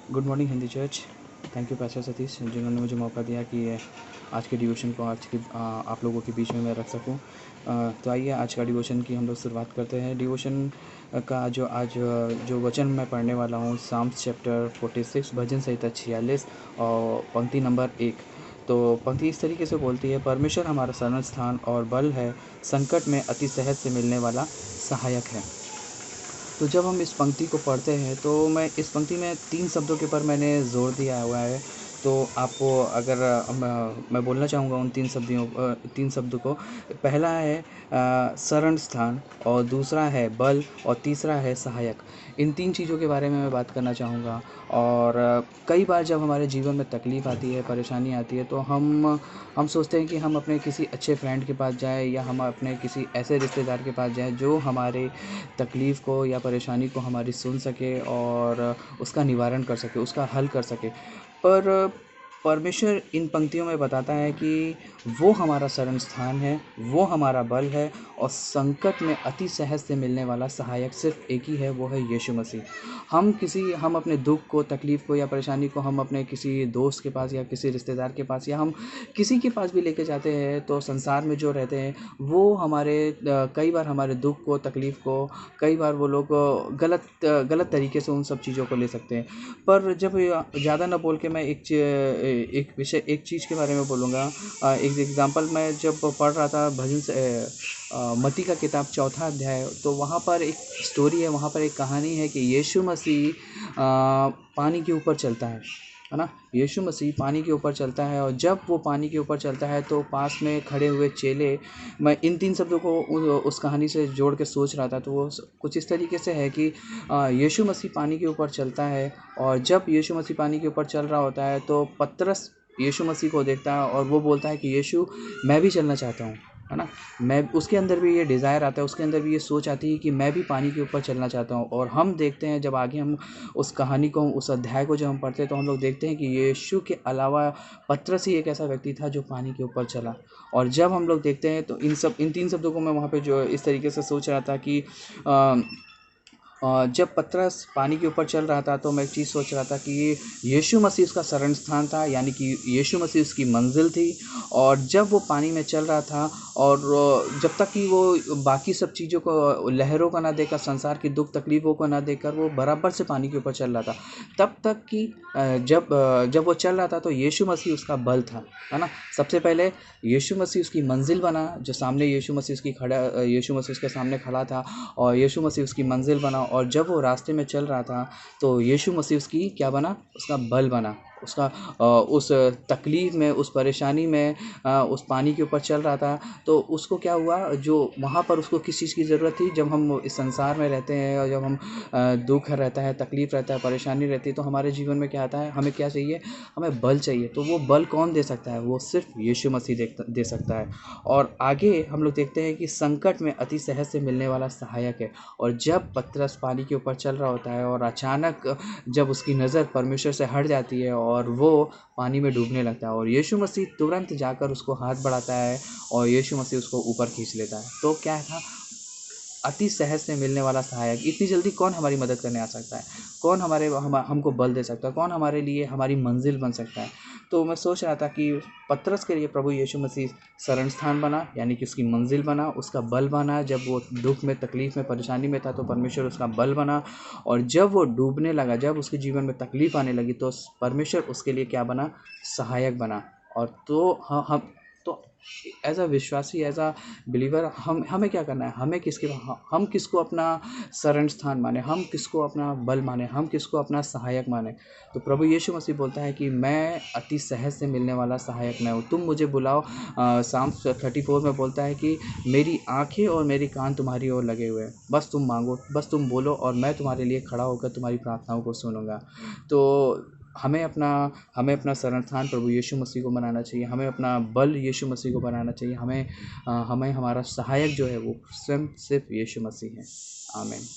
Good morning Hindi church. Thank you pastor Satish जिन्होंने मुझे मौका दिया कि आज के डिवोशन को आप लोगों के बीच में मैं रख सकूं। तो आइए आज का डिवोशन की हम लोग शुरुआत करते हैं। डिवोशन का जो वचन मैं पढ़ने वाला हूं, साम्स चैप्टर 46 भजन संहिता 46 और पंक्ति नंबर 1। तो पंक्ति इस तरीके से बोलती है, परमेश्वर हमारा शरण स्थान और बल है, संकट में अति सहज से मिलने वाला सहायक है। तो जब हम इस पंक्ति को पढ़ते हैं तो मैं इस पंक्ति में 3 शब्दों के ऊपर मैंने ज़ोर दिया हुआ है। तो आपको अगर मैं बोलना चाहूँगा उन 3 शब्दों को। पहला है शरण स्थान, और दूसरा है बल, और तीसरा है सहायक। इन 3 चीज़ों के बारे में मैं बात करना चाहूँगा। और कई बार जब हमारे जीवन में तकलीफ़ आती है, परेशानी आती है, तो हम सोचते हैं कि हम अपने किसी अच्छे फ्रेंड के पास जाएँ, या हम अपने किसी ऐसे रिश्तेदार के पास जाएँ जो हमारे तकलीफ़ को या परेशानी को हमारी सुन सके और उसका निवारण कर सके, उसका हल कर सके। पर परमेश्वर इन पंक्तियों में बताता है कि वो हमारा शरण स्थान है, वो हमारा बल है, और संकट में अति सहज से मिलने वाला सहायक सिर्फ एक ही है, वो है यीशु मसीह। हम अपने दुख को, तकलीफ़ को या परेशानी को हम अपने किसी दोस्त के पास या किसी रिश्तेदार के पास या हम किसी के पास भी लेके जाते हैं, तो संसार में जो रहते हैं वो कई बार हमारे दुख को, तकलीफ़ को, कई बार वो लोग गलत तरीके से उन सब चीज़ों को ले सकते हैं। पर जब ज़्यादा ना बोल के मैं एक चीज़ के बारे में बोलूँगा। एक एग्ज़ाम्पल, मैं जब पढ़ रहा था मत्ती का किताब 4था अध्याय, तो वहाँ पर एक स्टोरी है, वहाँ पर एक कहानी है कि यीशु मसीह पानी के ऊपर चलता है ना। यीशु मसीह पानी के ऊपर चलता है, और जब वो पानी के ऊपर चलता है तो पास में खड़े हुए चेले, मैं इन 3 शब्दों को उस कहानी से जोड़ के सोच रहा था, तो वो कुछ इस तरीके से है कि यीशु मसीह पानी के ऊपर चलता है, और जब यीशु मसीह पानी के ऊपर चल रहा होता है तो पतरस यीशु मसीह को देखता है और वो बोलता है कि यीशु, मैं भी चलना चाहता हूँ, है ना। मैं उसके अंदर भी ये डिज़ायर आता है, उसके अंदर भी ये सोच आती है कि मैं भी पानी के ऊपर चलना चाहता हूँ। और हम देखते हैं, जब आगे हम उस कहानी को, उस अध्याय को जब हम पढ़ते हैं, तो हम लोग देखते हैं कि यीशु के अलावा पतरस ही एक ऐसा व्यक्ति था जो पानी के ऊपर चला। और जब हम लोग देखते हैं तो इन 3 शब्दों को मैं वहाँ पे जो इस तरीके से सोच रहा था कि जब पतरस पानी के ऊपर चल रहा था, तो मैं एक चीज़ सोच रहा था कि यीशु मसीह उसका शरण स्थान था, यानी कि यीशु मसीह उसकी मंजिल थी। और जब वो पानी में चल रहा था, और जब तक कि वो बाकी सब चीज़ों को, लहरों को ना देखकर, संसार की दुख तकलीफ़ों को ना देखकर, वो बराबर से पानी के ऊपर चल रहा था। तब तक कि जब वो चल रहा था तो यीशु मसीह उसका बल था, है ना। सबसे पहले यीशु मसीह उसकी मंजिल बना, जो सामने यीशु मसीह उसके सामने खड़ा था, और यीशु मसीह उसकी मंजिल बना। और जब वो रास्ते में चल रहा था तो यीशु मसीह उसकी क्या बना, उसका बल बना। उस तकलीफ़ में, उस परेशानी में, उस पानी के ऊपर चल रहा था, तो उसको क्या हुआ, जो वहाँ पर उसको किस चीज़ की ज़रूरत थी। जब हम इस संसार में रहते हैं और जब हम दुख रहता है, तकलीफ़ रहता है, परेशानी रहती है, तो हमारे जीवन में क्या आता है, हमें क्या चाहिए, हमें बल चाहिए। तो वो बल कौन दे सकता है, वो सिर्फ यीशु मसीह दे सकता है। और आगे हम लोग देखते हैं कि संकट में अति सहज से मिलने वाला सहायक है। और जब पतरस पानी के ऊपर चल रहा होता है, और अचानक जब उसकी नज़र परमेश्वर से हट जाती है और वो पानी में डूबने लगता है, और यीशु मसीह तुरंत जाकर उसको हाथ बढ़ाता है, और यीशु मसीह उसको ऊपर खींच लेता है। तो क्या था, अति सहज से मिलने वाला सहायक। इतनी जल्दी कौन हमारी मदद करने आ सकता है, कौन हमको बल दे सकता है, कौन हमारे लिए हमारी मंजिल बन सकता है। तो मैं सोच रहा था कि पतरस के लिए प्रभु यीशु मसीह शरण स्थान बना, यानी कि उसकी मंजिल बना, उसका बल बना। जब वो दुख में, तकलीफ़ में, परेशानी में था, तो परमेश्वर उसका बल बना। और जब वो डूबने लगा, जब उसके जीवन में तकलीफ़ आने लगी, तो परमेश्वर उसके लिए क्या बना, सहायक बना। और हम तो एज अ विश्वासी, एज अ बिलीवर, हमें क्या करना है, हम किसको अपना शरण स्थान माने, हम किसको अपना बल माने, हम किसको अपना सहायक माने। तो प्रभु यीशु मसीह बोलता है कि मैं अति सहज से मिलने वाला सहायक मैं हूँ, तुम मुझे बुलाओ। साम्स 34 में बोलता है कि मेरी आंखें और मेरे कान तुम्हारी ओर लगे हुए हैं, बस तुम मांगो, बस तुम बोलो, और मैं तुम्हारे लिए खड़ा होकर तुम्हारी प्रार्थनाओं को सुनूंगा। तो हमें अपना शरण स्थान प्रभु यीशु मसीह को बनाना चाहिए, हमें अपना बल यीशु मसीह को बनाना चाहिए, हमें हमारा सहायक जो है वो स्वयं सिर्फ यीशु मसीह है। आमीन।